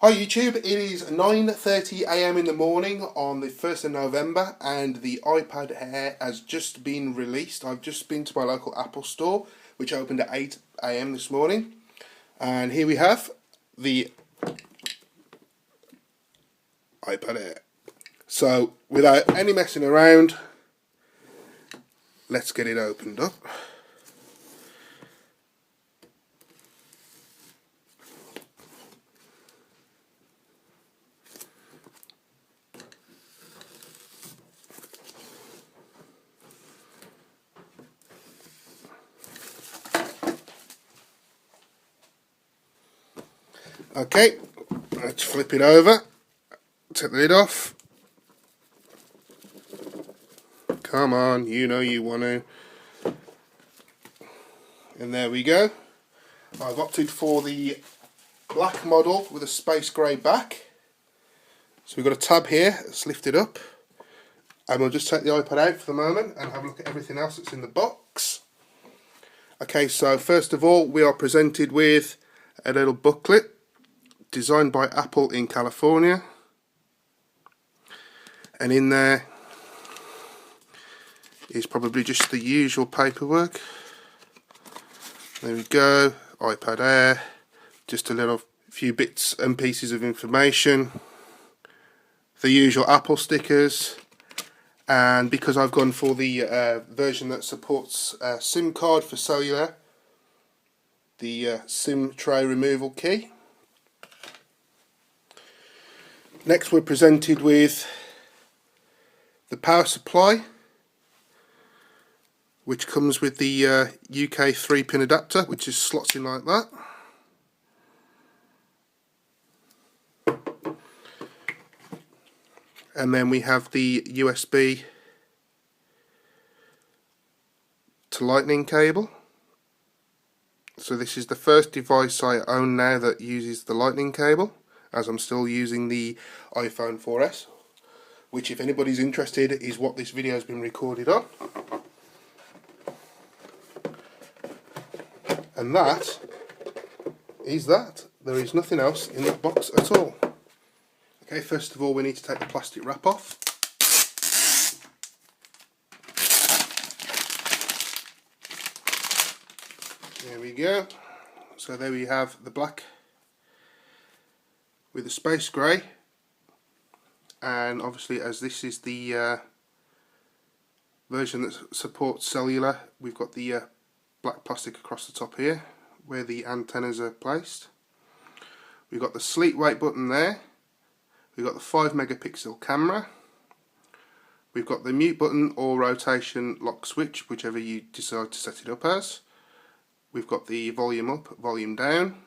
Hi YouTube, it is 9:30 AM in the morning on the 1st of November and the iPad Air has just been released. I've just been to my local Apple store, which opened at 8 AM this morning, and here we have the iPad Air. So without any messing around, let's get it opened up. Okay, let's flip it over, take the lid off. Come on, you know you want to. And there we go. I've opted for the black model with a space grey back. So we've got a tab here, let's lift it up. And we'll just take the iPad out for the moment and have a look at everything else that's in the box. Okay, so first of all we are presented with a little booklet designed by Apple in California, and in there is probably just the usual paperwork. There we go, iPad Air, just a little few bits and pieces of information, the usual Apple stickers, and because I've gone for the version that supports a SIM card for cellular, the SIM tray removal key. Next we're presented with the power supply, which comes with the UK 3-pin adapter, which is slots in like that. And then we have the USB to lightning cable. So this is the first device I own now that uses the lightning cable, as I'm still using the iPhone 4S, which, if anybody's interested, is what this video has been recorded on. And that is that. There is nothing else in that box at all. Okay, first of all we need to take the plastic wrap off. There we go. So there we have the black with the space grey, and obviously as this is the version that supports cellular, we've got the black plastic across the top here where the antennas are placed. We've got the sleep wake button there, we've got the 5 megapixel camera, we've got the mute button or rotation lock switch, whichever you decide to set it up as. We've got the volume up, volume down.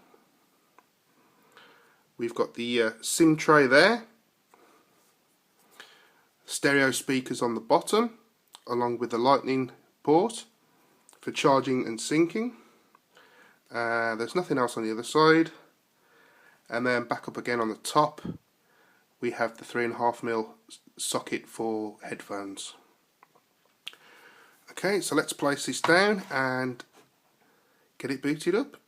We've got the SIM tray there, stereo speakers on the bottom, along with the lightning port for charging and syncing. There's nothing else on the other side. And then back up again on the top, we have the 3.5mm socket for headphones. Okay, so let's place this down and get it booted up.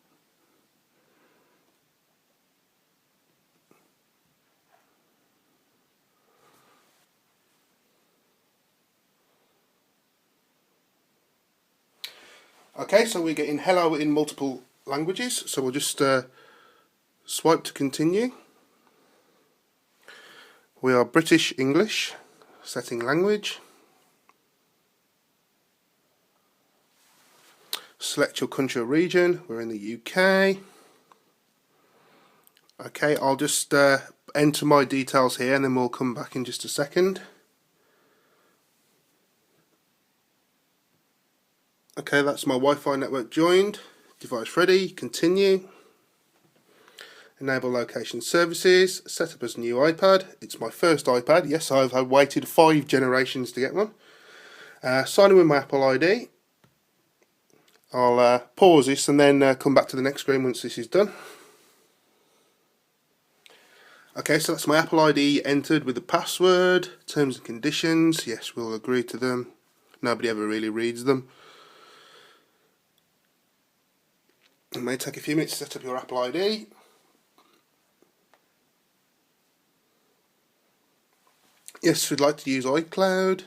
Okay, so we're getting hello in multiple languages, so we'll just swipe to continue. We are British English, setting language. Select your country or region, we're in the UK. Okay, I'll just enter my details here and then we'll come back in just a second. Okay, that's my Wi-Fi network joined. Device ready, continue. Enable location services, set up as a new iPad. It's my first iPad. Yes, I've waited 5 generations to get one. Sign in with my Apple ID. I'll pause this and then come back to the next screen once this is done. Okay, so that's my Apple ID entered with the password, terms and conditions. Yes, we'll agree to them. Nobody ever really reads them. It may take a few minutes to set up your Apple ID. Yes, we'd like to use iCloud.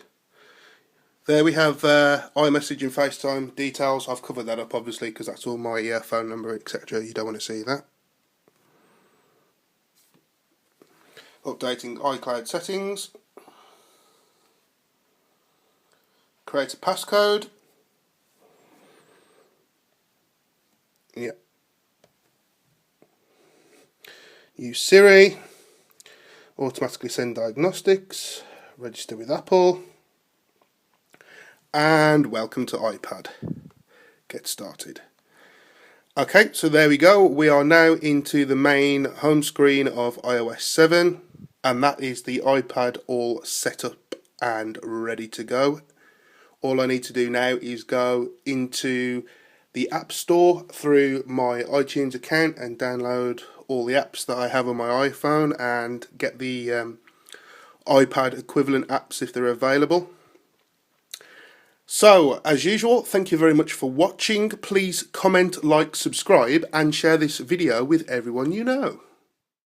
There we have iMessage and FaceTime details. I've covered that up obviously because that's all my phone number, etc. You don't want to see that. Updating iCloud settings. Create a passcode. Yep. Use Siri. Automatically send diagnostics. Register with Apple. And welcome to iPad. Get started. Okay, so there we go. We are now into the main home screen of iOS 7, and that is the iPad all set up and ready to go. All I need to do now is go into the App Store through my iTunes account and download all the apps that I have on my iPhone and get the iPad equivalent apps if they're available. So, as usual, thank you very much for watching. Please comment, like, subscribe and share this video with everyone you know.